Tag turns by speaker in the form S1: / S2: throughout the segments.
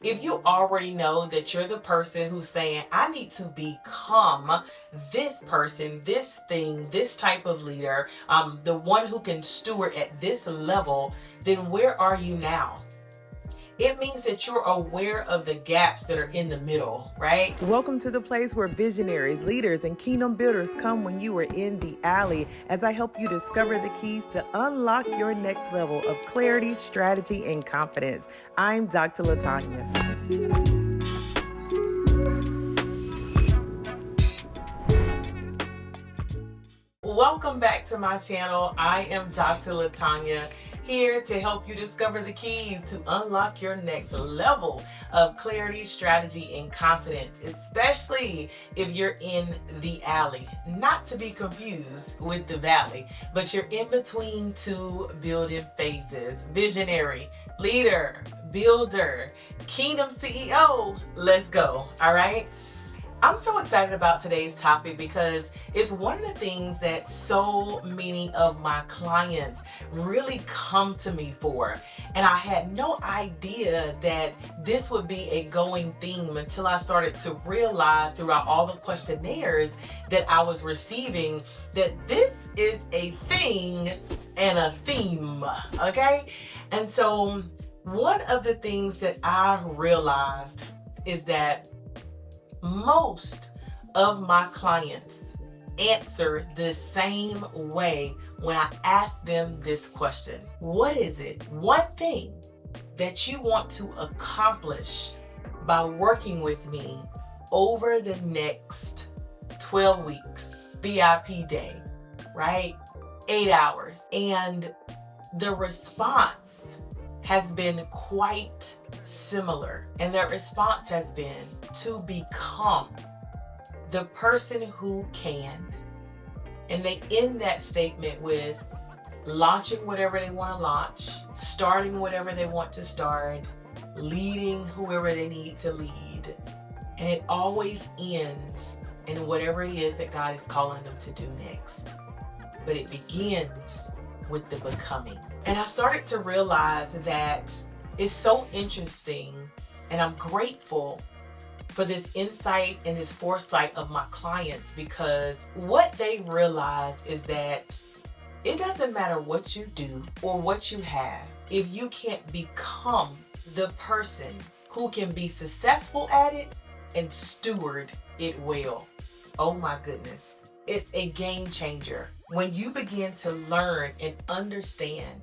S1: If you already know that you're the person who's saying, I need to become this person, this thing, this type of leader, the one who can steward at this level, then where are you now? It means that you're aware of the gaps that are in the middle, right?
S2: Welcome to the place where visionaries, leaders, and kingdom builders come when you are in the alley as I help you discover the keys to unlock your next level of clarity, strategy, and confidence. I'm Dr. Latanya.
S1: Welcome back to my channel. I am Dr. Latanya, here to help you discover the keys to unlock your next level of clarity, strategy, and confidence, especially if you're in the alley. Not to be confused with the valley, but you're in between two building phases. Visionary, leader, builder, kingdom CEO. Let's go. All right. I'm so excited about today's topic because it's one of the things that so many of my clients really come to me for. And I had no idea that this would be a going theme until I started to realize throughout all the questionnaires that I was receiving that this is a thing and a theme, okay? And so one of the things that I realized is that most of my clients answer the same way when I ask them this question. What is it, one thing that you want to accomplish by working with me over the next 12 weeks, VIP day, right? 8 hours. And the response has been quite similar. And their response has been to become the person who can. And they end that statement with launching whatever they want to launch, starting whatever they want to start, leading whoever they need to lead. And it always ends in whatever it is that God is calling them to do next. But it begins with the becoming. And I started to realize that it's so interesting, and I'm grateful for this insight and this foresight of my clients, because what they realize is that it doesn't matter what you do or what you have if you can't become the person who can be successful at it and steward it well. Oh my goodness. It's a game changer when you begin to learn and understand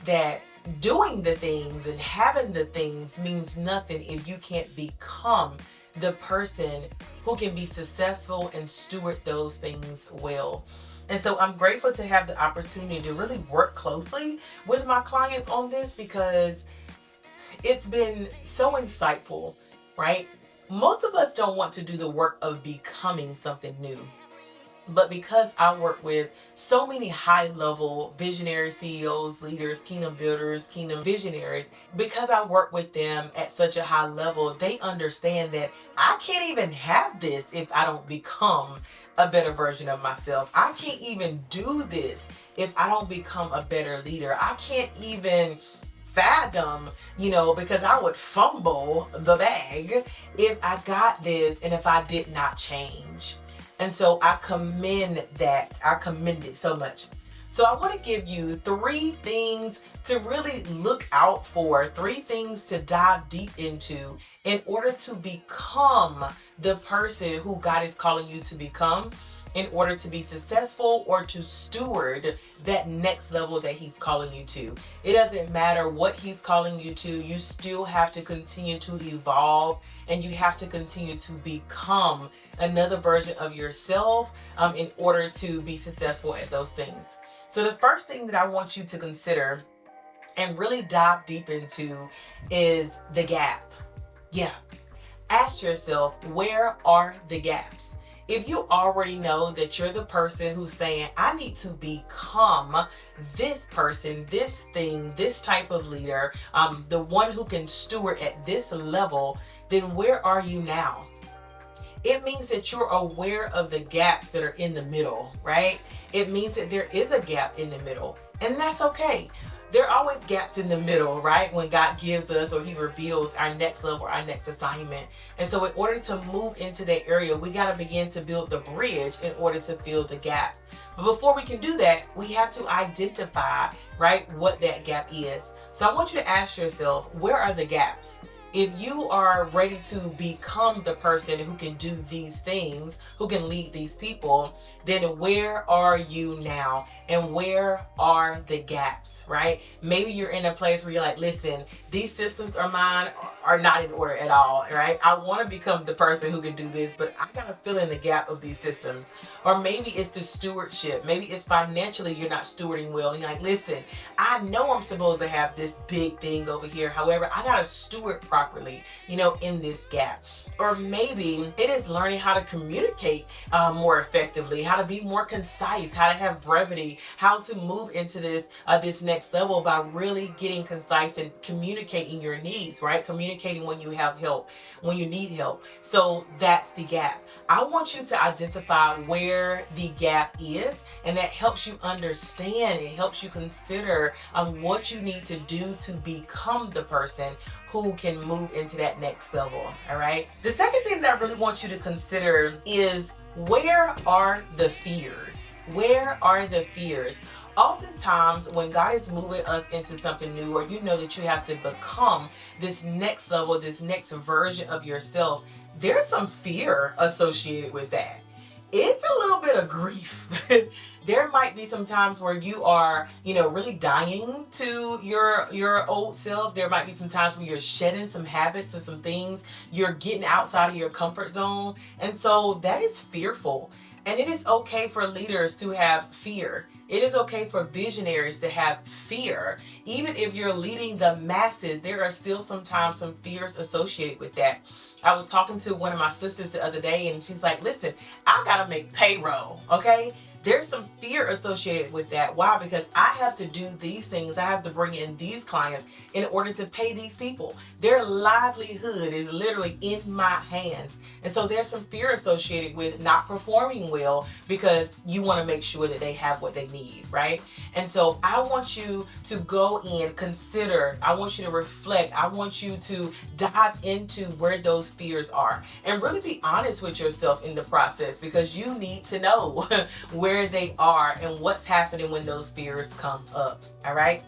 S1: that doing the things and having the things means nothing if you can't become the person who can be successful and steward those things well. And so I'm grateful to have the opportunity to really work closely with my clients on this, because it's been so insightful, right? Most of us don't want to do the work of becoming something new. But because I work with so many high-level visionary CEOs, leaders, kingdom builders, kingdom visionaries, because I work with them at such a high level, they understand that I can't even have this if I don't become a better version of myself. I can't even do this if I don't become a better leader. I can't even fathom, because I would fumble the bag if I got this and if I did not change. And so I commend that. I commend it so much. So I want to give you 3 things to really look out for, 3 things to dive deep into in order to become the person who God is calling you to become, in order to be successful or to steward that next level that He's calling you to. It doesn't matter what He's calling you to, you still have to continue to evolve, and you have to continue to become another version of yourself in order to be successful at those things. So the first thing that I want you to consider and really dive deep into is the gap. Yeah. Ask yourself, where are the gaps? If you already know that you're the person who's saying, I need to become this person, this thing, this type of leader, the one who can steward at this level, then where are you now? It means that you're aware of the gaps that are in the middle, right? It means that there is a gap in the middle, and that's okay. there are always gaps in the middle, right? When God gives us or He reveals our next level, our next assignment. And so in order to move into that area, we got to begin to build the bridge in order to fill the gap. But before we can do that, we have to identify, right, what that gap is. So I want you to ask yourself, where are the gaps? If you are ready to become the person who can do these things, who can lead these people, then where are you now? And where are the gaps, right? Maybe you're in a place where you're like, listen, these systems are mine, are not in order at all, right? I want to become the person who can do this, but I got to fill in the gap of these systems. Or maybe it's the stewardship. Maybe it's financially you're not stewarding well. And you're like, listen, I know I'm supposed to have this big thing over here. However, I got to steward properly, in this gap. Or maybe it is learning how to communicate more effectively, how to be more concise, how to have brevity, how to move into this next level by really getting concise and communicating your needs, right? Communicating when you have help, when you need help. So that's the gap. I want you to identify where the gap is, and that helps you understand. It helps you consider what you need to do to become the person who can move into that next level. All right. The second thing that I really want you to consider is, where are the fears? Where are the fears? Oftentimes when God is moving us into something new, or you know that you have to become this next level, this next version of yourself, there's some fear associated with that. It's a little bit of grief. There might be some times where you are, really dying to your old self. There might be some times where you're shedding some habits and some things. You're getting outside of your comfort zone. And so that is fearful. And it is okay for leaders to have fear. It is okay for visionaries to have fear. Even if you're leading the masses, there are still sometimes some fears associated with that. I was talking to one of my sisters the other day, and she's like, listen, I gotta make payroll, okay? There's some fear associated with that. Why? Because I have to do these things. I have to bring in these clients in order to pay these people. Their livelihood is literally in my hands. And so there's some fear associated with not performing well because you want to make sure that they have what they need, right? And so I want you to go in, consider, I want you to reflect, I want you to dive into where those fears are and really be honest with yourself in the process, because you need to know where they are and what's happening when those fears come up. All right.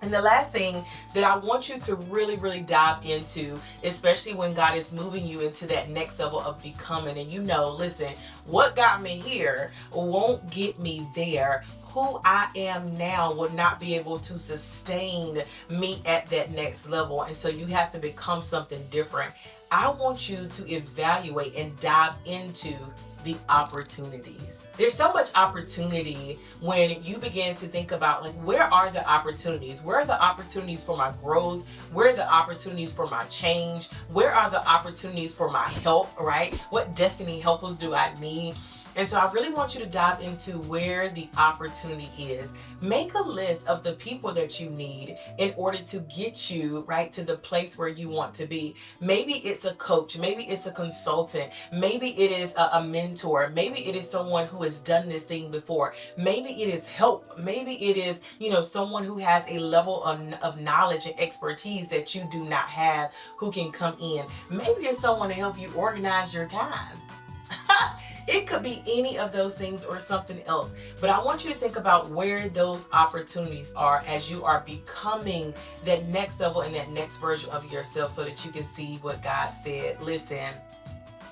S1: And the last thing that I want you to really, really dive into, especially when God is moving you into that next level of becoming, and listen, what got me here won't get me there. Who I am now will not be able to sustain me at that next level. And so you have to become something different. I want you to evaluate and dive into the opportunities. There's so much opportunity when you begin to think about, like, where are the opportunities? Where are the opportunities for my growth? Where are the opportunities for my change? Where are the opportunities for my help, right? What destiny helpers do I need? And so I really want you to dive into where the opportunity is. Make a list of the people that you need in order to get you right to the place where you want to be. Maybe it's a coach, maybe it's a consultant, maybe it is a mentor, maybe it is someone who has done this thing before, maybe it is help, maybe it is, someone who has a level of knowledge and expertise that you do not have who can come in. Maybe it's someone to help you organize your time. It could be any of those things or something else. But I want you to think about where those opportunities are as you are becoming that next level and that next version of yourself, so that you can see what God said. Listen,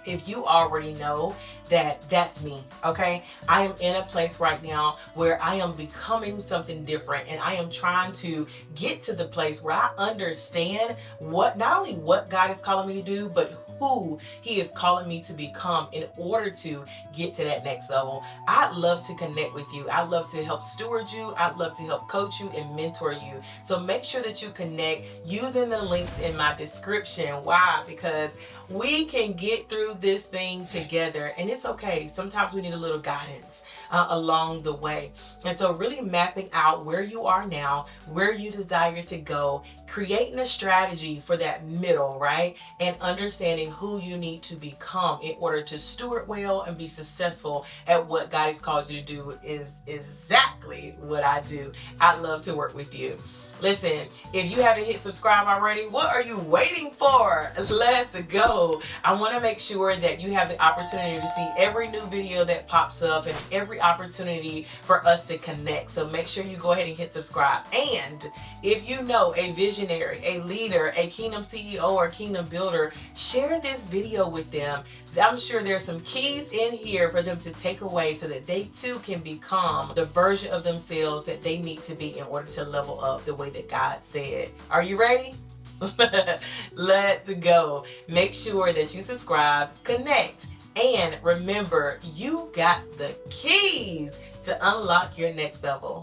S1: if you already know that that's me, okay? I am in a place right now where I am becoming something different, and I am trying to get to the place where I understand not only what God is calling me to do, but who He is calling me to become in order to get to that next level. I'd love to connect with you. I'd love to help steward you. I'd love to help coach you and mentor you. So make sure that you connect using the links in my description. Why? Because we can get through do this thing together, and it's okay. Sometimes we need a little guidance along the way. And so really mapping out where you are now, where you desire to go, creating a strategy for that middle, right? And understanding who you need to become in order to steward well and be successful at what God has called you to do is exactly what I do. I love to work with you. Listen, if you haven't hit subscribe already, what are you waiting for? Let's go. I want to make sure that you have the opportunity to see every new video that pops up and every opportunity for us to connect. So make sure you go ahead and hit subscribe. And if you know a visionary, a leader, a kingdom CEO or kingdom builder, share this video with them. I'm sure there's some keys in here for them to take away so that they too can become the version of themselves that they need to be in order to level up the way that God said. Are you ready? Let's go. Make sure that you subscribe, connect, and remember, you got the keys to unlock your next level.